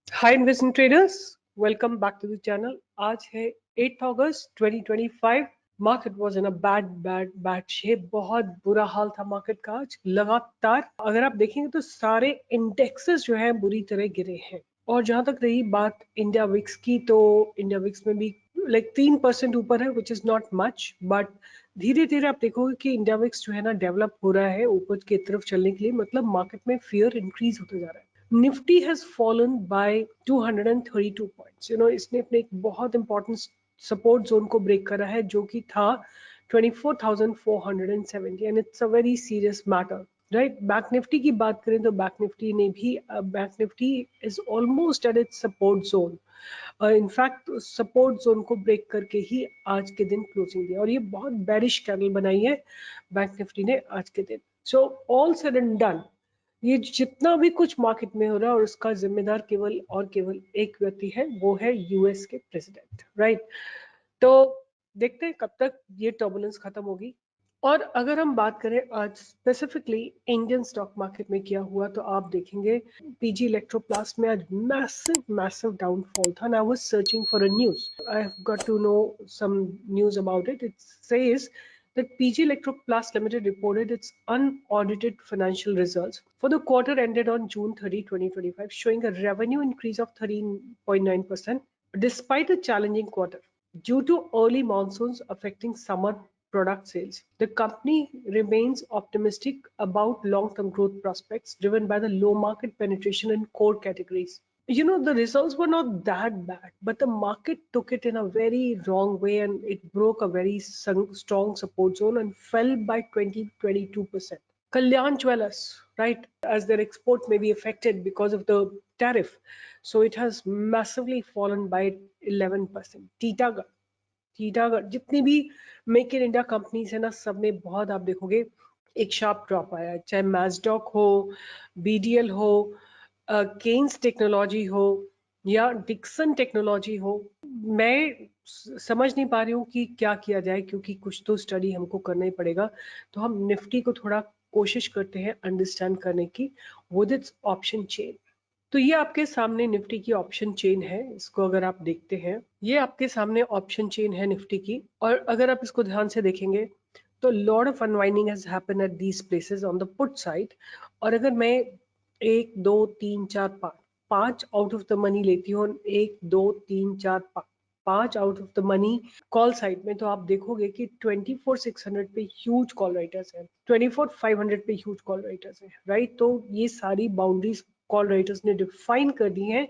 Hi investment traders, welcome back to the channel. आज है 8 अगस्त 2025। Market was in a bad shape. बहुत बुरा हाल था मार्केट का आज। लगातार अगर आप देखेंगे तो सारे इंडेक्सेस जो है बुरी तरह गिरे हैं। और जहां तक रही बात इंडिया विक्स की, तो इंडिया विक्स में भी 3% ऊपर है, which is not much, but धीरे धीरे आप देखोगे कि इंडिया विक्स जो है ना डेवलप हो रहा है ऊपर की तरफ चलने के लिए। मतलब मार्केट में फियर इंक्रीज होते जा रहा है। Nifty has fallen by 232 points। इसने अपने एक बहुत इंपॉर्टेंट सपोर्ट जोन को ब्रेक करा है, जो कि था 24,470, and it's a very serious matter, right. Bank Nifty की बात करें तो bank Nifty is almost at its support zone. In fact support zone को ब्रेक करके ही आज के दिन क्लोजिंग दिया, और ये बहुत बेरिश कैंडल बनाई है बैंक निफ्टी ने आज के दिन। So all said and done, ये जितना भी कुछ मार्केट में हो रहा है, और उसका जिम्मेदार केवल और केवल एक व्यक्ति है, वो है यूएस के प्रेसिडेंट, राइट। तो देखते हैं कब तक ये टर्बुलेंस खत्म होगी। और अगर हम बात करें आज स्पेसिफिकली इंडियन स्टॉक मार्केट में क्या हुआ, तो आप देखेंगे पीजी इलेक्ट्रोप्लास्ट में आज मैसिव मैसिव डाउनफॉल था। I was searching for a news, I have got to know some news about it. It says that PG Electroplast Limited reported its unaudited financial results for the quarter ended on June 30, 2025, showing a revenue increase of 13.9% despite a challenging quarter due to early monsoons affecting summer product sales. The company remains optimistic about long-term growth prospects driven by the low market penetration in core categories. The results were not that bad, but the market took it in a very wrong way, and it broke a very strong support zone and fell by 22%. Kalyan Jewellers, right, as their export may be affected because of the tariff, so it has massively fallen by 11%. Titagarh जितनी भी make in India companies है ना, सब में बहुत आप देखोगे एक शार्प ड्रॉप आया है। चाहे मैजडॉक हो, बीडीएल हो, केन्स टेक्नोलॉजी हो, या डिक्सन टेक्नोलॉजी हो। मैं समझ नहीं पा रही हूँ कि क्या किया जाए, क्योंकि कुछ तो स्टडी हमको करना ही पड़ेगा। तो हम निफ्टी को थोड़ा कोशिश करते हैं अंडरस्टैंड करने की विद इट्स ऑप्शन चेन। तो ये आपके सामने निफ्टी की ऑप्शन चेन है। इसको अगर आप देखते हैं, ये आपके सामने ऑप्शन चेन है निफ्टी की। और अगर आप इसको ध्यान से देखेंगे तो lot of unwinding has happened at these places on the put side. और अगर मैं 1 2 3 4 5 5 आउट ऑफ द मनी लेती हूँ, 1 2 3 4 5 5 out of the money call side में, तो आप देखोगे कि 24,600 पे ह्यूज कॉल राइटर्स हैं, 24,500 पे ह्यूज कॉल राइटर्स हैं, राइट। तो ये सारी बाउंड्रीज कॉल राइटर्स ने डिफाइन कर दी है।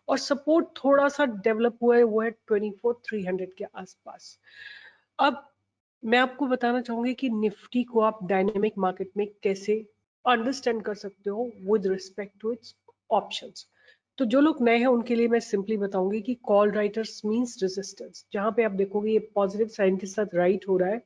और सपोर्ट थोड़ा सा डेवलप हुआ है, वो है 24,300 के आसपास। अब मैं आपको बताना चाहूंगी कि निफ्टी को आप डायनेमिक मार्केट में कैसे अंडरस्टैंड कर सकते हो with respect to its options. तो जो लोग नए हैं उनके लिए मैं सिंपली बताऊंगी कि कॉल राइटर्स मींस रेजिस्टेंस। जहां पे आप देखोगे ये पॉजिटिव साइन के साथ राइट हो रहा है,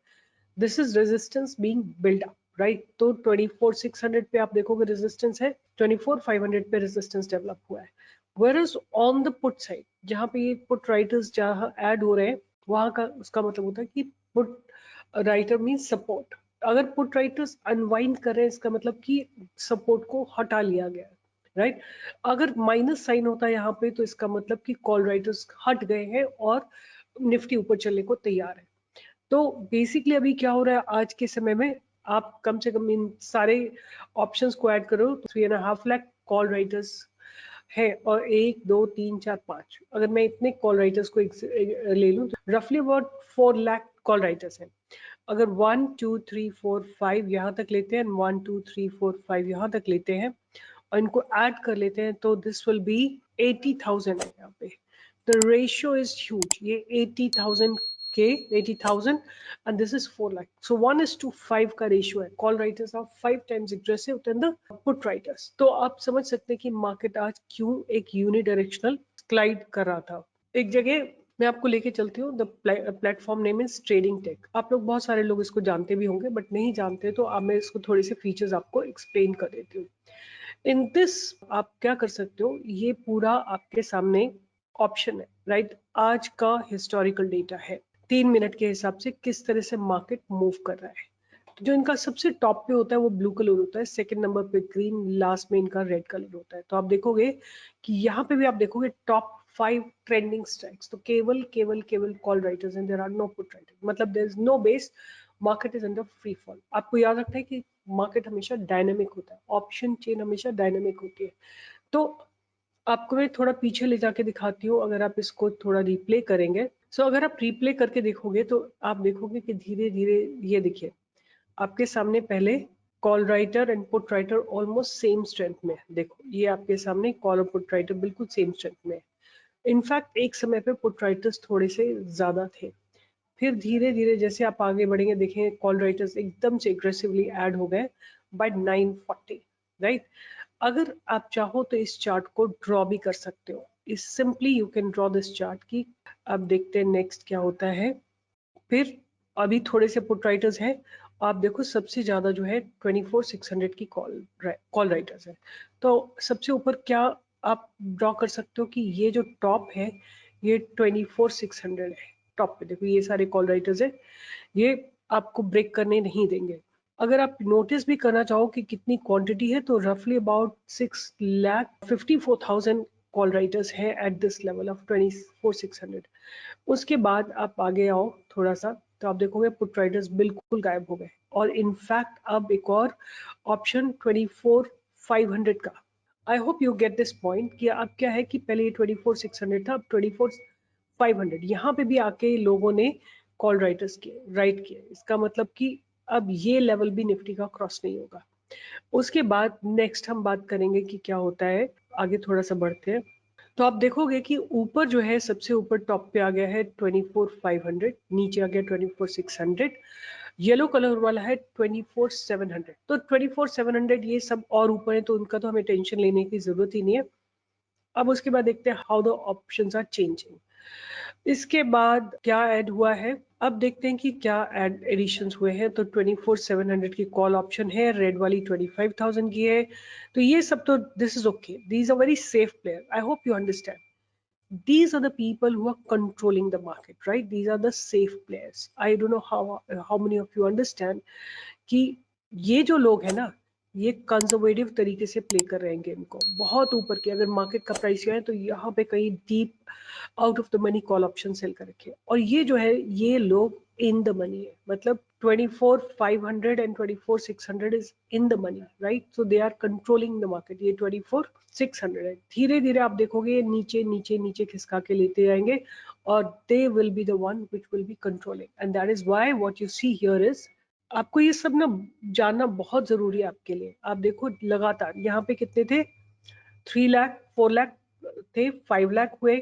this is resistance being build up, right. तो 24,600 पे आप देखोगे रेजिस्टेंस है, 24,500 पे रेजिस्टेंस डेवलप हुआ है। Whereas on the put side, जहां पे ये पुट राइटर्स जहां ऐड हो रहे हैं, वहां का उसका मतलब होता है कि पुट राइटर मींस सपोर्ट। अगर पुट राइटर्स अनवाइंड कर रहे हैं, इसका मतलब कि सपोर्ट को हटा लिया गया है, राइट। अगर माइनस साइन होता है यहाँ पे, तो इसका मतलब कि कॉल राइटर्स हट गए हैं और निफ्टी ऊपर चलने को तैयार है। तो बेसिकली अभी क्या हो रहा है आज के समय में, आप कम से कम इन सारे ऑप्शंस को ऐड करो तो 3.5 लाख कॉल राइटर्स है। और 1 2 3 4 5, अगर मैं इतने कॉल राइटर्स को ले लूँ तो रफली अबाउट 4 लाख कॉल राइटर्स हैं। अगर 1 2 3 4 5 यहाँ तक लेते हैं, 1 2 3 4 5 यहाँ तक लेते हैं, और इनको ऐड कर लेते हैं, तो दिस विल बी 80,000 है यहाँ पे। The ratio is huge. ये 80,000 के 80,000 and this is 4 lakh. So 1:5 का रेशियो है। Call writers are 5 times aggressive than the put writers. तो आप समझ सकते हैं कि मार्केट आज क्यों एक यूनिडायरेक्शनल स्लाइड कर रहा था। एक जगह मैं आपको लेके चलती हूँ। The platform name is trading tech. आप लोग बहुत सारे लोग इसको जानते भी होंगे, बट नहीं जानते तो अब मैं इसको थोड़े से फीचर्स आपको एक्सप्लेन कर देती हूँ। इन दिस आप क्या कर सकते हो, ये पूरा आपके सामने ऑप्शन है, राइट। आज का हिस्टोरिकल डेटा है, 3 मिनट के हिसाब से किस तरह से मार्केट मूव कर रहा है। जो इनका सबसे टॉप पे होता है वो ब्लू कलर होता है, सेकंड नंबर पे ग्रीन, लास्ट में इनका रेड कलर होता है। तो आप देखोगे कि यहाँ पे भी आप देखोगे टॉप 5 ट्रेंडिंग स्टॉक्स तो केवल केवल केवल call writers and there are no put writers, मतलब there is no base, market is under free fall. आपको याद रखना है कि मार्केट हमेशा डायनेमिक होता है, ऑप्शन चेन हमेशा डायनेमिक होती है। तो आपको मैं थोड़ा पीछे ले जाके दिखाती हूँ, अगर आप इसको थोड़ा रिप्ले करेंगे। सो अगर आप रिप्ले करके देखोगे तो आप देखोगे कि धीरे धीरे, ये देखिए आपके सामने पहले call writer and put writer almost same strength में है। देखो ये आपके सामने कॉल और पुट राइटर बिल्कुल सेम स्ट्रेंथ में है। इनफैक्ट एक समय पे पुट राइटर्स थोड़े से ज्यादा थे, फिर धीरे धीरे जैसे आप आगे बढ़ेंगे देखें कॉल राइटर्स एकदम से एग्रेसिवली ऐड हो गए बाय 940, राइट। अगर आप चाहो तो इस चार्ट को ड्रॉ भी कर सकते हो, इस simply you can draw this chart की। अब देखते हैं नेक्स्ट क्या होता है। फिर अभी थोड़े से पुट राइटर्स हैं, आप देखो सबसे ज्यादा जो है 24,600 की कॉल राइटर्स है। तो सबसे ऊपर क्या आप ड्रॉ कर सकते हो कि ये जो टॉप है ये 24,600 है। टॉप पे देखो ये सारे कॉल राइटर्स है, ये आपको ब्रेक करने नहीं देंगे। अगर आप नोटिस भी करना चाहो कि कितनी क्वांटिटी है तो रफली अबाउट 6,54,000 कॉल राइटर्स है एट दिस लेवल ऑफ 24,600। उसके बाद आप आगे आओ थोड़ा सा तो आप देखोगे पुट राइटर्स बिल्कुल गायब हो गए, और इनफैक्ट अब एक और ऑप्शन 24,500 का। आई hope you get this point कि अब क्या है कि पहले ये 24,600 था, अब 24,500 यहाँ पे भी आके लोगों ने कॉल राइटर्स किए, राइट किए। इसका मतलब कि अब ये लेवल भी निफ्टी का क्रॉस नहीं होगा। उसके बाद नेक्स्ट हम बात करेंगे कि क्या होता है, आगे थोड़ा सा बढ़ते हैं। तो आप देखोगे कि ऊपर जो है सबसे ऊपर टॉप पे आ गया है 24,500, नीचे आ गया 24,600, येलो कलर वाला है 24,700। तो 24,700 ये सब और ऊपर है तो उनका तो हमें टेंशन लेने की जरूरत ही नहीं है। अब उसके बाद देखते हैं how the options are changing. इसके बाद क्या ऐड हुआ है, अब देखते हैं कि क्या एडिशंस हुए हैं। तो 24,700 की कॉल ऑप्शन है, रेड वाली 25,000 की है। तो ये सब तो this is okay, these are very safe player, I hope you understand. These are the people who are controlling the market, right? These are the safe players. I don't know how many of you understand कि ये जो लोग हैं ना, ये conservative तरीके से play कर रहे हैं गेम को, बहुत ऊपर के। अगर मार्केट का प्राइस है तो यहाँ पे कहीं deep out of the money call option sell कर रखे, और ये जो है ये लोग इन द मनी है, मतलब 24,500 and 24,600 is in the money, right. So they are controlling the market. ये 24,600 है, धीरे धीरे आप देखोगे नीचे नीचे नीचे खिसका के लेते जाएंगे, और they will be the one which will be controlling, and that is why what you see here is, आपको ये सब ना जानना बहुत जरूरी है आपके लिए। आप देखो लगातार यहाँ पे कितने थे, 3 लाख 4 लाख थे, 5 लाख हुए।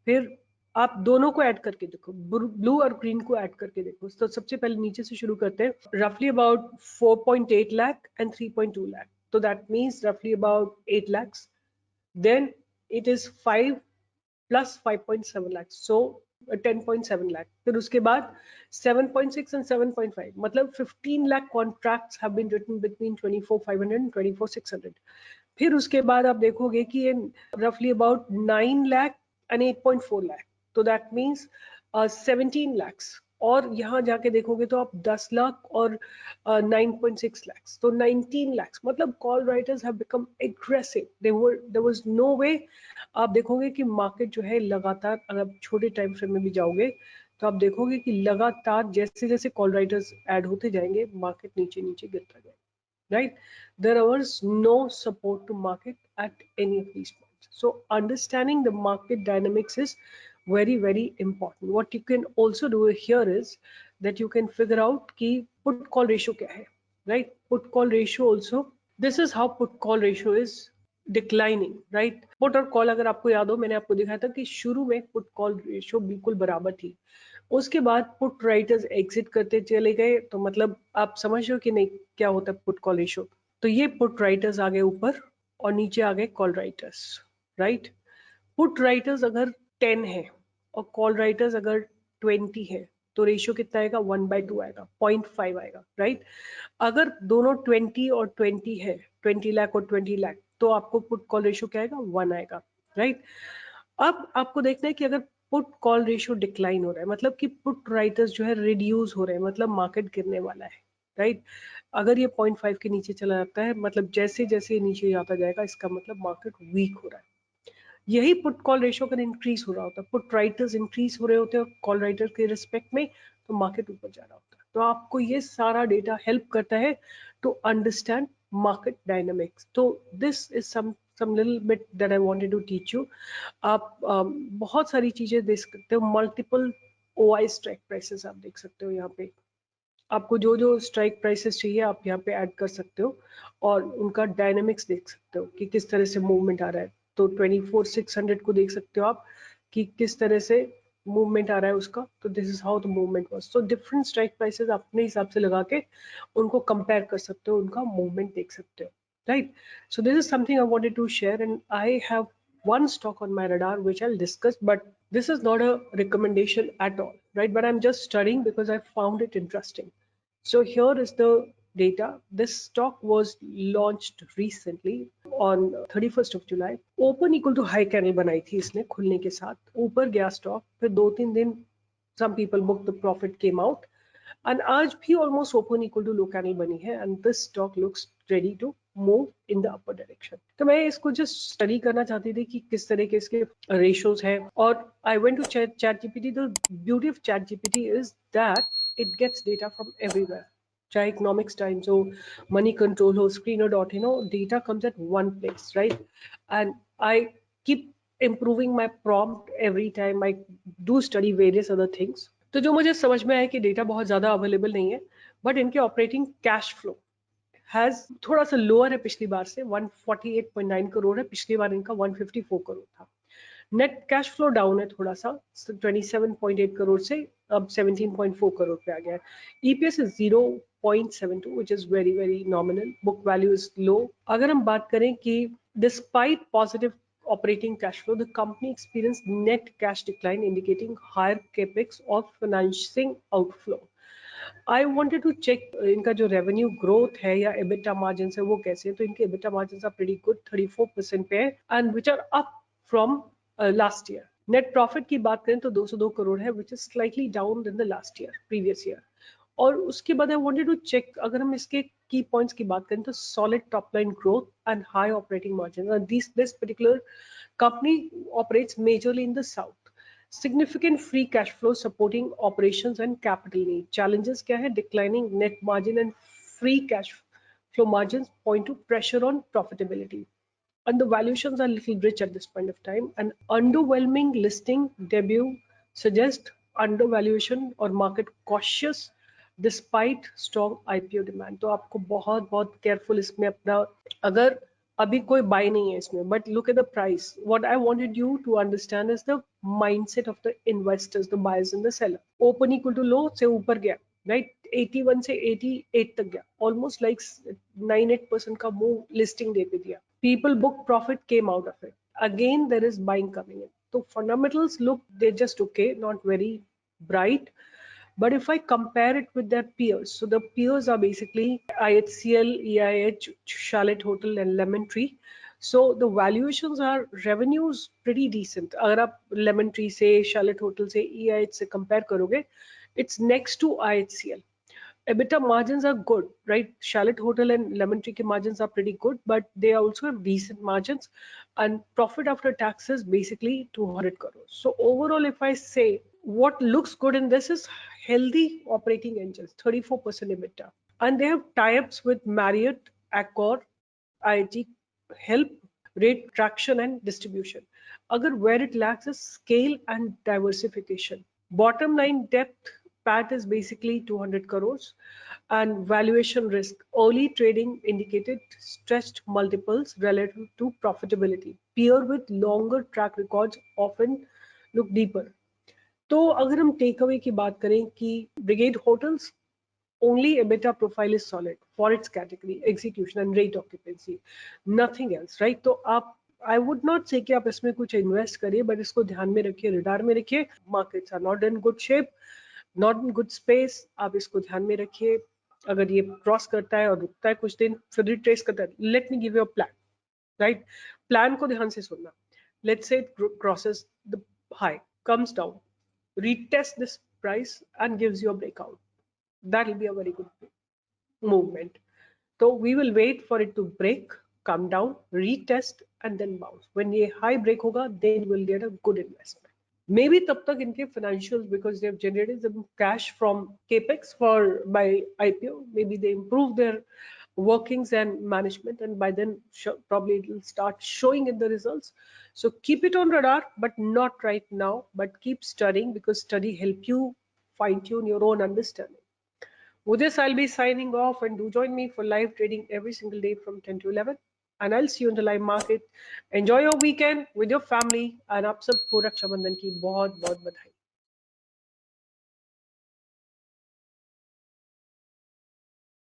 फिर आप दोनों को ऐड करके देखो, ब्लू और ग्रीन को ऐड करके देखो। तो सबसे पहले नीचे से शुरू करते हैं, रफली अबाउट 4.8 लाख एंड 3.2 लाख, तो दैट मीन्स रफली about 8 lakhs। then it is 5 plus 5.7 lakh, so 10.7 lakh। फिर उसके बाद 7.6 and 7.5, मतलब 15 lakh contracts have been written between 24,500 and 24,600। फिर उसके बाद आप देखोगे कि ये रफली अबाउट 9 lakh and 8.4 lakh, तो दैट मीन्स 17 lakhs। और यहाँ जाके देखोगे तो आप 10 लाख और 9.6 lakhs, तो 19 lakhs। मतलब call writers have become aggressive, there was no way. आप देखोगे कि मार्केट जो है लगातार, अगर आप छोटे टाइम फ्रेम में भी जाओगे तो आप देखोगे कि लगातार जैसे जैसे कॉल राइटर्स ऐड होते जाएंगे मार्केट नीचे नीचे गिरता जाएगा, right? There was no support to market at any of these points. So understanding the market dynamics is very, very important. What you can also do here is that you can figure out कि put call ratio क्या है, right? Put call ratio also, this is how put call ratio is declining, right? Put और call, अगर आपको याद हो मैंने आपको दिखाया था कि शुरू में put call ratio बिल्कुल बराबर थी, उसके बाद पुट राइटर्स एग्जिट करते चले गए। तो मतलब आप समझ रहे हो कि नहीं क्या होता है पुट कॉल रेशियो। तो ये पुट राइटर्स आ गए ऊपर और नीचे आ गए call writers, right. Put writers अगर 10 है और कॉल राइटर्स अगर 20 है तो रेशियो कितना आएगा, 1/2 आएगा, 0.5 आएगा, राइट। अगर दोनों 20 और 20 है, 20 लाख और 20 लाख, तो आपको पुट कॉल रेशियो क्या आएगा, 1 आएगा, राइट। अब आपको देखना है कि अगर पुट कॉल रेशियो डिक्लाइन हो रहा है, मतलब कि पुट राइटर्स जो है रिड्यूस हो रहे हैं, मतलब मार्केट गिरने वाला है, राइट। अगर ये 0.5 के नीचे चला जाता है, मतलब जैसे जैसे ये नीचे जाता जाएगा, इसका मतलब मार्केट वीक हो रहा है। यही पुट कॉल रेशियो अगर इंक्रीज हो रहा होता है, पुट राइटर्स इंक्रीज हो रहे होते हैं कॉल राइटर के रिस्पेक्ट में, तो मार्केट ऊपर जा रहा होता है। तो आपको ये सारा डेटा हेल्प करता है टू अंडरस्टैंड मार्केट डायनामिक्स। तो this is some little bit that I wanted to teach you. आप बहुत सारी चीजें देख सकते हो, मल्टीपल ओआई स्ट्राइक प्राइसेस आप देख सकते हो यहाँ पे। आपको जो जो स्ट्राइक प्राइसेस चाहिए आप यहाँ पे ऐड कर सकते हो और उनका डायनेमिक्स देख सकते हो कि किस तरह से मूवमेंट आ रहा है। तो 24,600 को देख सकते हो आप कि किस तरह से मूवमेंट आ रहा है उसका। तो this is how the movement was. So different strike prices अपने हिसाब से लगा के उनको कंपेयर कर सकते हो, उनका मूवमेंट देख सकते हो, right. So this is something I wanted to share, and I have one stock on my radar which I'll discuss, but this is not a recommendation at all, right? But I'm just studying because I found it interesting. So here is the data. This stock was launched recently on 31st of July. Open equal to high candle बनाई थी इसने खुलने के साथ, ऊपर गया stock, फिर 2-3 दिन some people booked the profit came out, and आज भी almost open equal to low candle बनी है, and this stock looks ready to move in the upper direction. तो मैं इसको just study करना चाहती थी कि किस तरह के इसके ratios है। और I went to ChatGPT. The beauty of ChatGPT is that it gets data from everywhere. चाहे इकोनॉमिक्स टाइम्स हो, मनी कंट्रोल हो, स्क्रीनर डॉट इन हो, data comes at one place, right. And I keep improving my prompt every time I do study various other things. तो जो मुझे समझ में आया कि डेटा बहुत ज्यादा अवेलेबल नहीं है, बट इनके ऑपरेटिंग कैश फ्लो हैज थोड़ा सा लोअर है पिछली बार से, 148.9 करोड़ है, पिछली बार इनका 154 करोड़ था। नेट कैश फ्लो डाउन है थोड़ा सा, 27.8 करोड़ से अब 17.4 करोड़ पे आ गया है। EPS is 0.72 which is very very nominal. Book value is low. अगर हम बात करें कि despite positive operating cash flow, the company experienced net cash decline indicating higher capex or financing outflow. I wanted to check इनका जो revenue growth है या EBITDA margin है वो कैसे है। तो इनके EBITDA margin are pretty good, 34% पे है, and which are up from last year. Net profit की बात करें तो 202 करोड़ है, which is slightly down than the last year, previous year. और उसके बाद आई वांटेड टू चेक, अगर हम इसके की पॉइंट्स की बात करें तो solid top line growth and high operating margin. This particular company operates majorly in the south. Significant free cash flow supporting operations and capital need. Challenges क्या है? Declining net margin and free cash flow margins point to pressure on profitability. And the valuations are little rich at this point of time. An underwhelming listing debut suggests undervaluation or market cautious despite strong IPO demand. तो आपको बहुत बहुत careful इसमें अपना, अगर अभी कोई bye नहीं है इसमें, but look at the price. What I wanted you to understand is the mindset of the investors, the buyers and the seller. Open equal to low से ऊपर गया, राइट, 81 से 88 तक गया, ऑलमोस्ट लाइक 9-8% का मूव लिस्टिंग डे पे दिया। People book profit came out of it, again there is buying coming in. तो fundamentals look they just okay, not very bright. But if I compare it with their peers, so the peers are basically IHCL, EIH, Chalet Hotel, and Lemon Tree. So the valuations are, revenues pretty decent. अगर आप Lemon Tree से, Chalet Hotel से, EIH से compare करोगे, it's next to IHCL. EBITDA margins are good, right? Chalet Hotel and Lemon Tree ke margins are pretty good, but they also have decent margins, and profit after tax is basically 200 crores. So overall, if I say what looks good in this is healthy operating engines, 34% EBITDA, and they have tie-ups with Marriott, Accor, IIT, help rate traction and distribution. Agar where it lacks is scale and diversification. Bottom line depth, PAT is basically 200 crores, and valuation risk. Early trading indicated stretched multiples relative to profitability. Peer with longer track records often look deeper. तो अगर हम take away की बात करें कि brigade hotels only EBITDA profile is solid for its category, execution and rate occupancy, nothing else, right? तो आप, I would not say कि आप इसमें कुछ इन्वेस्ट करिए, बट इसको ध्यान में रखिए, रिडार में रखिए। Markets are not in good shape, not in good space, आप इसको ध्यान में रखिए। अगर ये क्रॉस करता है और रुकता है कुछ दिन, फिर रिट्रेस करता है, let me give you a plan, right. Plan को ध्यान से सुनना। Let's say it crosses the high, comes down, retest this price and gives you a breakout, that will be a very good thing, movement. So we will wait for it to break, come down, retest, and then bounce. When ये high break होगा, then you will get a good investment. Maybe तब तक इनके financials, because they have generated some cash from capex for by IPO, maybe they improve their workings and management, and by then probably it will start showing in the results. So keep it on radar, but not right now, but keep studying, because study help you fine tune your own understanding. With this, I'll be signing off, and do join me for live trading every single day from 10 to 11. And I'll see you in the live market. Enjoy your weekend with your family, and आप सबको रक्षाबंधन की बहुत बहुत बधाई.